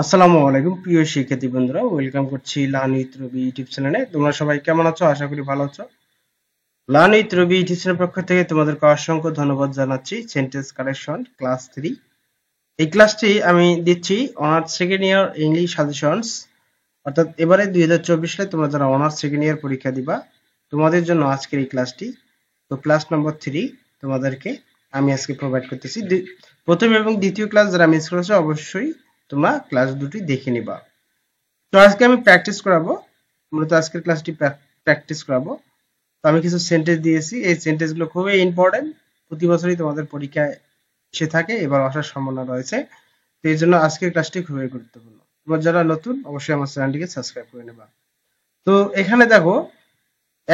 আসসালামু আলাইকুম প্রিয় শিক্ষার্থী বন্ধুরা, ওয়েলকাম করছি লার্ন উইথ রবি ইউটিউব চ্যানেলে। তোমরা সবাই কেমন আছো? আশা করি ভালো আছো। লার্ন উইথ রবি ইউটিউব চ্যানেলের পক্ষ থেকে তোমাদেরকে অসংখ্য ধন্যবাদ জানাচ্ছি। সেন্টেন্স কারেকশন ক্লাস 3 এই ক্লাসটি আমি দিচ্ছি honours second year English suggestions, অর্থাৎ এবারে 2024 সালে তোমরা যারা অনার্স সেকেন্ড ইয়ার পরীক্ষা দিবা তোমাদের জন্য আজকের এই ক্লাসটি। তো ক্লাস নম্বর 3 তোমাদেরকে আমি আজকে প্রোভাইড করতেছি। প্রথম এবং দ্বিতীয় ক্লাস যারা মিস করেছো অবশ্যই তোমরা ক্লাস দুটি দেখে নিবা। তো আজকে আমি প্র্যাকটিস করাবো, মূলত আজকের ক্লাসটি প্র্যাকটিস করাবো। তো আমি কিছু সেন্টেন্স দিয়েছি, এই সেন্টেন্সগুলো খুবই ইম্পর্টেন্ট, প্রতি বছরই তোমাদের পরীক্ষায় এসে থাকে, এবার আসার সম্ভাবনা রয়েছে। তো এই জন্য আজকের ক্লাসটি খুবই গুরুত্বপূর্ণ। তোমরা যারা নতুন অবশ্যই আমার চ্যানেলটিকে সাবস্ক্রাইব করে নেবা। তো এখানে দেখো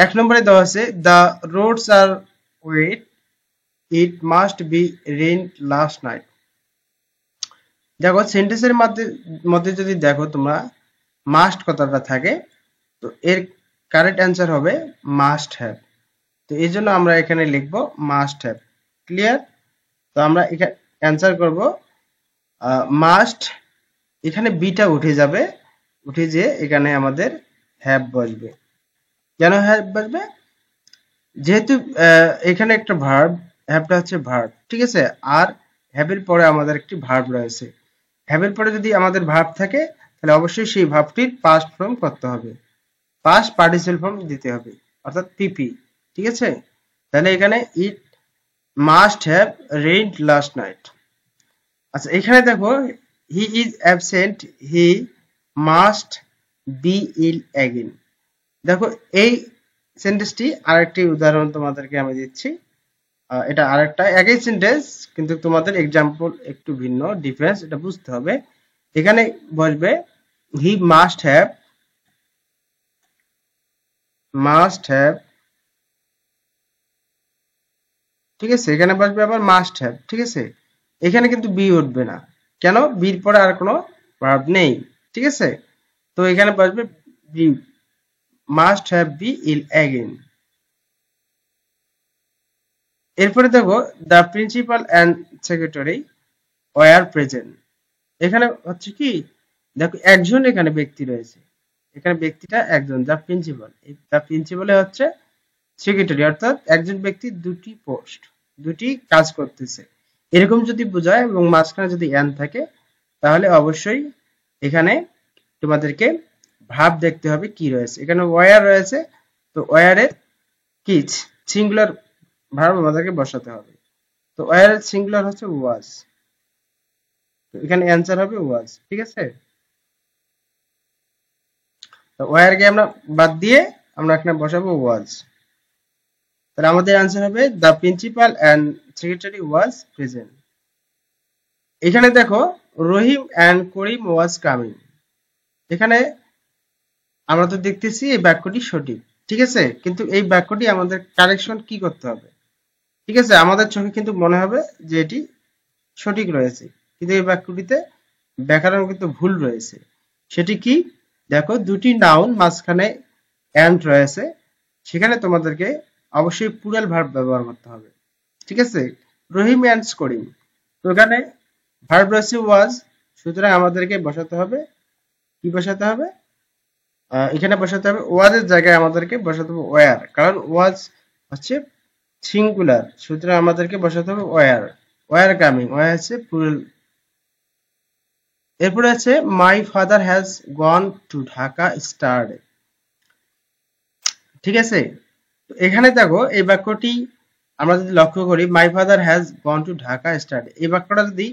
1 নম্বরে দেওয়া আছে the roads are wet, it must be rained last night. দেখো সেন্টেন্সের মধ্যে মধ্যে যদি দেখো তোমরা মাস্ট কথাটা থাকে, তো এর কারেক্ট অ্যান্সার হবে মাস্ট হ্যাভ। তো এই জন্য আমরা এখানে লিখবো মাস্ট হ্যাভ। ক্লিয়ার? তো আমরা এখানে অ্যান্সার করব মাস্ট, এখানে বিটা উঠে যাবে, উঠে যেয়ে এখানে আমাদের হ্যাভ বসবে। কেন হ্যাভ বসবে? যেহেতু এখানে একটা ভার্ব, হ্যাভটা হচ্ছে ভার্ব, ঠিক আছে? আর হ্যাভের পরে আমাদের একটি ভার্ব রয়েছে। হ্যাভের পরে যদি আমাদের ভার্ব থাকে তাহলে অবশ্যই সেই ভার্বটির পাস্ট ফর্ম করতে হবে, পাস্ট পার্টিসিপেল ফর্ম দিতে হবে, অর্থাৎ পিপি। ঠিক আছে? তাহলে এখানে it must have rained last night. আচ্ছা, এখানে দেখো he is absent, he must be ill again. দেখো এই সেন্টেন্সটি আরেকটি উদাহরণ তোমাদেরকে আমি দিচ্ছি। এটা আরেকটা একই সেন্টেন্স, কিন্তু তোমাদের এক্সাম্পল একটু ভিন্ন, ডিফারেন্স, এটা বুঝতে হবে। এখানে বলবে হি মাস্ট হ্যাভ, ঠিক আছে? এখানে বসবে আবার মাস্ট হ্যাভ, ঠিক আছে? এখানে কিন্তু বি উঠবে না, কেন? বির পরে আর কোনো ভার্ব নেই, ঠিক আছে? তো এখানে বসবে be, must have been ill again. এরপরে দেখো the principal and secretary were present. এখানে হচ্ছে কি, দেখো একজন এখানে ব্যক্তি রয়েছে, এখানে ব্যক্তিটা একজন, দ্য প্রিন্সিপাল। দ্য প্রিন্সিপালে হচ্ছে সেক্রেটারি, অর্থাৎ একজন ব্যক্তি দুটি পোস্ট, দুটি কাজ করতেছে, এরকম যদি বোঝায় এবং মাঝখানে যদি অ্যান থাকে তাহলে অবশ্যই এখানে তোমাদেরকে ভাব দেখতে হবে কি রয়েছে। এখানে ওয়ার রয়েছে, তো ওয়ারের কি সিঙ্গুলার ভার্ব আমাদেরকে বসাতে হবে। তো ওয়ারের সিঙ্গুলার হচ্ছে ওয়াজ, তো এখানে অ্যান্সার হবে ওয়াজ, ঠিক আছে? তো ওয়ারকে আমরা বাদ দিয়ে আমরা এখানে বসাবো ওয়াজ। তাহলে আমাদের অ্যান্সার হবে the principal and secretary was present. এখানে দেখো রহিম অ্যান্ড করিম ওয়াজ কামিং। এখানে আমরা তো দেখতেছি এই বাক্যটি সঠিক, ঠিক আছে? কিন্তু এই বাক্যটি আমাদের কারেকশন কি করতে হবে, ঠিক আছে? আমাদের চোখে কিন্তু মনে হবে যে এটি সঠিক রয়েছে, কিন্তু এই বাক্যটিতে ব্যাকরণ কিন্তু ভুল রয়েছে। সেটি কি? দেখো দুটি নাউন মাঝখানে অ্যান্ড রয়েছে, সেখানে তোমাদেরকে অবশ্যই প্লুরাল ভার্ব ব্যবহার করতে হবে, ঠিক আছে? রহিম অ্যান্ড করিম, তো এখানে ভার্ব রয়েছে ওয়াজ, সুতরাং আমাদেরকে বসাতে হবে, কি বসাতে হবে? এখানে বসাতে হবে ওয়াজের জায়গায় আমাদেরকে বসাতে হবে ওয়ার, কারণ ওয়াজ হচ্ছে সিঙ্গুলার, সুতরাং আমাদেরকে বসাতে হবে ওয়ার। ওয়ার কামিং, ওয়ার হচ্ছে প্লুরাল। এরপরে আছে my father has gone to Dhaka স্টারডে, ঠিক আছে? তো এখানে দেখো এই বাক্যটি আমরা যদি লক্ষ্য করি, my father has gone to Dhaka স্টারডে, এই বাক্যটা যদি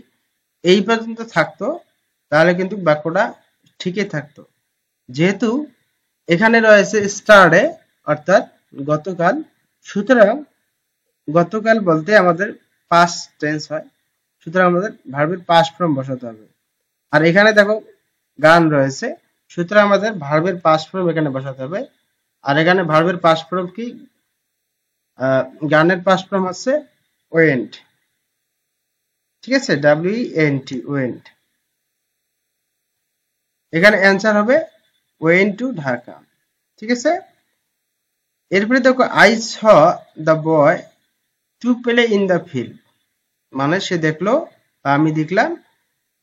এই পর্যন্ত থাকতো তাহলে কিন্তু বাক্যটা ঠিকই থাকতো। যেহেতু এখানে রয়েছে স্টারডে, অর্থাৎ গতকাল, সুতরাং গতকাল বলতে আমাদের পাস্ট টেন্স হয়, সুতরাং আমাদের ভার্বের পাস্ট ফর্ম বসাতে হবে। আর এখানে দেখো গান রয়েছে, সুতরাং আমাদের ভার্বের পাস্ট ফর্ম এখানে বসাতে হবে। আর এখানে ভার্বের পাস্ট ফর্ম কি? গানের পাস্ট ফর্ম হচ্ছে ওয়েন্ট, ঠিক আছে? WENT, went. এখানে অ্যান্সার হবে ওয়েন্ট টু ঢাকা, ঠিক আছে? এরপরে দেখো I saw the boy to play in the field, মানে সে দেখলো বা আমি দেখলাম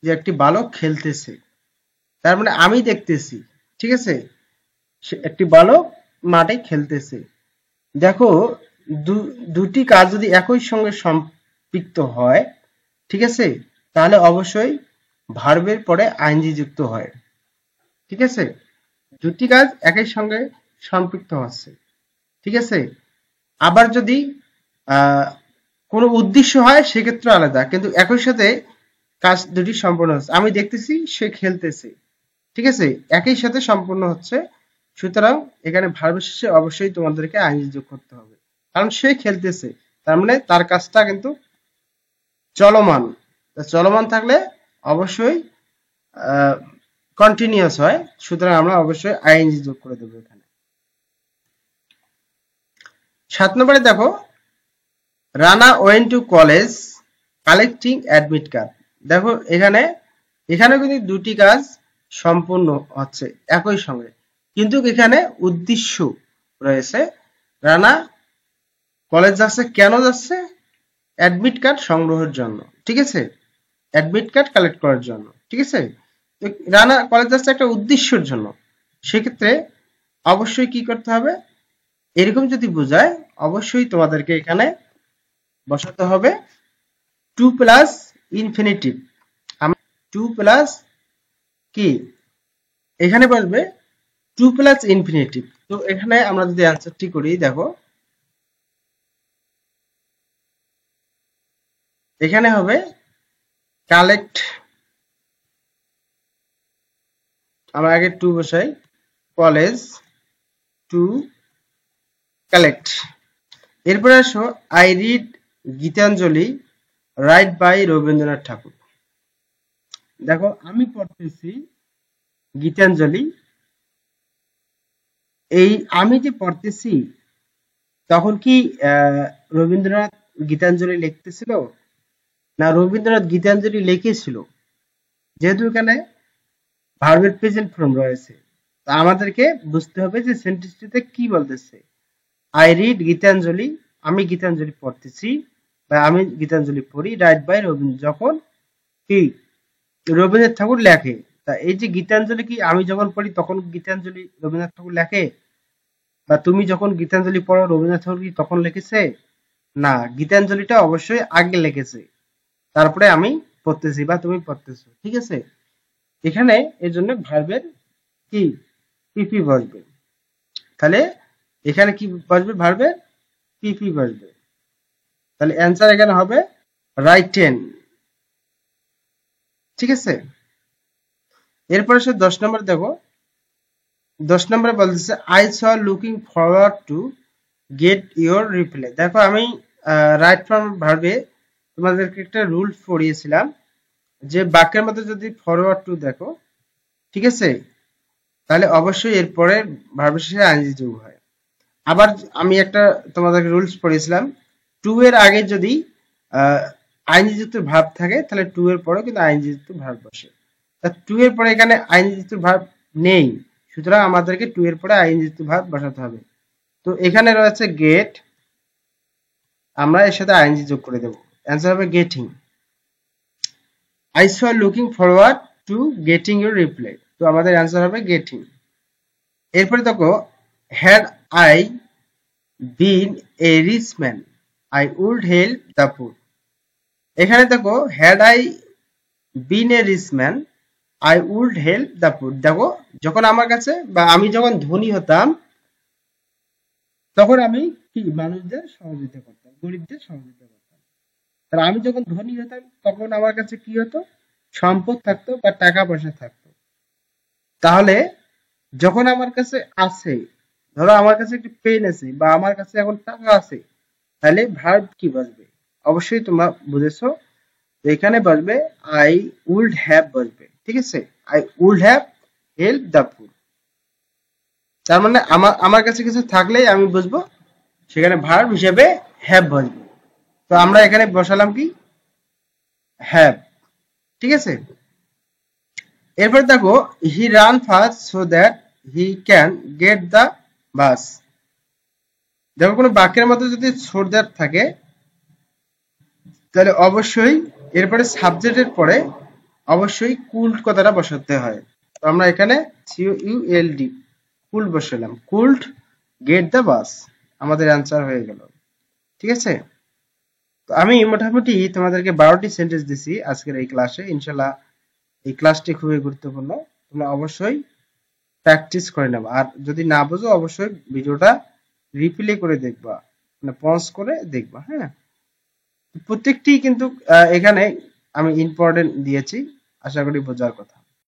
যে একটি বালক খেলতেছে। তার মানে আমি দেখতেছি, ঠিক আছে, একটি বালক মাঠে খেলতেছে। দেখো, দুটি কাজ যদি একই সঙ্গে সম্পৃক্ত হয়, ঠিক আছে, তাহলে অবশ্যই ভার্বের পরে আইএনজি যুক্ত হয়। ঠিক আছে, দুটি কাজ একই সঙ্গে সম্পৃক্ত হচ্ছে, ঠিক আছে। আবার যদি কোনো উদ্দেশ্য হয় সেক্ষেত্রে আলাদা, কিন্তু একই সাথে কাজ দুটি সম্পূর্ণ হচ্ছে। আমি দেখতেছি, সে খেলতেছে, ঠিক আছে, একই সাথে সম্পূর্ণ হচ্ছে। সুতরাং এখানে ভার্বের শেষে অবশ্যই তোমাদেরকে আইএনজি যোগ করতে হবে, কারণ সে খেলতেছে, তার মানে তার কাজটা কিন্তু চলমান। চলমান থাকলে অবশ্যই কন্টিনিউয়াস হয়, সুতরাং আমরা অবশ্যই আইএনজি যোগ করে দেবো এখানে। 7 নম্বরে দেখো, Rana went to college collecting admit card. দেখো এখানে কিন্তু দুটি কাজ সম্পূর্ণ হচ্ছে একই সঙ্গে, কিন্তু এখানে উদ্দেশ্য রয়েছে। রানা কলেজ যাচ্ছে, কেন যাচ্ছে? অ্যাডমিট কার্ড সংগ্রহের জন্য, ঠিক আছে, অ্যাডমিট কার্ড কালেক্ট করার জন্য, ঠিক আছে। রানা কলেজ যাচ্ছে একটা উদ্দেশ্যের জন্য, সেক্ষেত্রে অবশ্যই কি করতে হবে, এরকম যদি বোঝায় অবশ্যই তোমাদেরকে এখানে বসাতে হবে to plus infinitive. To plus কি এখানে বসবে টু প্লাস ইনফিনিটিভ। তো এখানে আমরা যদি অ্যান্সারটি করি, দেখো এখানে হবে কালেক্ট, আমরা আগে টু বসাই, কলেজ টু কালেক্ট। এরপরে আসো, I read Gitanjali write by Rabindranath Thakur. দেখো আমি পড়তেছি গীতাঞ্জলি, এই আমি যে পড়তেছি তখন কি রবীন্দ্রনাথ গীতাঞ্জলি লিখতেছিল? না, রবীন্দ্রনাথ গীতাঞ্জলি লিখেছিল। যেহেতু এখানে ভার্বের প্রেজেন্ট ফর্ম রয়েছে, তা আমাদেরকে বুঝতে হবে যে সেন্টেন্সটিতে কি বলতেছে। আই রিড গীতাঞ্জলি, আমি গীতাঞ্জলি পড়তেছি বা আমি গীতাঞ্জলি পড়ি, রাইট বাই রবীন্দ্র, যখন কি রবীন্দ্রনাথ ঠাকুর লেখে। তা এই যে গীতাঞ্জলি কি আমি যখন পড়ি তখন গীতাঞ্জলি রবীন্দ্রনাথ ঠাকুর লেখে? বা তুমি যখন গীতাঞ্জলি পড়ো রবীন্দ্রনাথ ঠাকুর কি তখন লিখেছে? না, গীতাঞ্জলিটা অবশ্যই আগে লিখেছে, তারপরে আমি পড়তেছি বা তুমি পড়তেছো, ঠিক আছে। এখানে এর জন্য ভার্বের কি পিপি বসবে, তাহলে এখানে কি বসবে, ভার্বের পিপি বসবে। তাহলে অ্যান্সার এখানে হবে রাইটেন, ঠিক আছে। এরপরে সে 10 নম্বর দেখো, 10 নম্বরে বলতেছে I saw looking forward to get your reply. দেখো আমি রাইট ফর্ম ভার্বে তোমাদেরকে একটা রুলস পড়িয়েছিলাম যে বাক্যের মধ্যে যদি ফরওয়ার্ড টু দেখো, ঠিক আছে, তাহলে অবশ্যই এরপরে ভার্বের শেষে আইএনজি যোগ হয়। আবার আমি একটা তোমাদেরকে রুলস পড়িয়েছিলাম, টু এর আগে যদি আইএনজি যুক্ত ভার্ব থাকে তাহলে টু এর পরে কিন্তু আইএনজি যুক্ত ভার্ব বসে। তা টু এর পরে এখানে আইএনজি যুক্ত ভার্ব নেই, সুতরাং আমাদেরকে টু এর পরে আইএনজি যুক্ত ভার্ব বসাতে হবে। তো এখানে রয়েছে গেট, আমরা এর সাথে আইএনজি যোগ করে দেব, অ্যান্সার হবে getting. I saw looking forward to getting your reply, তো আমাদের অ্যান্সার হবে গেটিং। এরপরে দেখো, had I been a rich man I would help the poor. এখানে দেখো had I been a rich man I would help the poor. দেখো যখন আমার কাছে বা আমি যখন ধনী হতাম তখন আমি কি মানুষদের সহযোগিতা করতাম, গরিবদের সহযোগিতা করতাম। তাহলে আমি যখন ধনী হতাম তখন আমার কাছে কি হতো, সম্পদ থাকতো বা টাকা পয়সা থাকতো। তাহলে যখন আমার কাছে আছে, ধরো আমার কাছে একটি পেন আছে বা আমার কাছে এখন টাকা আছে, তাহলে ভার্ব কি বসবে? অবশ্যই তোমরা বুঝেছো, এখানে বসবে আই উড হ্যাভ বসবে, ঠিক আছে, I would have help the poor. তার মানে আমার কাছে কিছু থাকলেই আমি বুঝবো সেখানে ভার্ব হিসেবে হ্যাভ বসবে। তো আমরা এখানে বসালাম কি হ্যাভ, ঠিক আছে। এরপর দেখো, he run fast so that he can get the bus. দেখো কোনো বাক্যের মধ্যে যদি সো দ্যাট থাকে তাহলে অবশ্যই এরপরে সাবজেক্টের পরে অবশ্যই কুড কথাটা বসাতে হয়। তো আমরা এখানে CULD কুল্ড বসালাম, কুল্ড গেট দ্য বাস, আমাদের অ্যান্সার হয়ে গেল। ঠিক আছে, তো আমি মোটামুটি তোমাদেরকে 12টি সেন্টেন্স দিছি আজকের এই ক্লাসে। ইনশাল্লাহ এই ক্লাসটি খুবই গুরুত্বপূর্ণ, তোমরা অবশ্যই প্র্যাকটিস করে নেবা। আর যদি না বুঝো অবশ্যই ভিডিওটা রিপ্লে করে দেখবা, মানে পজ করে দেখবা। হ্যাঁ, প্রত্যেকটি কিন্তু এখানে আমি ইম্পর্টেন্ট দিয়েছি, আশা করি বোঝার কথা।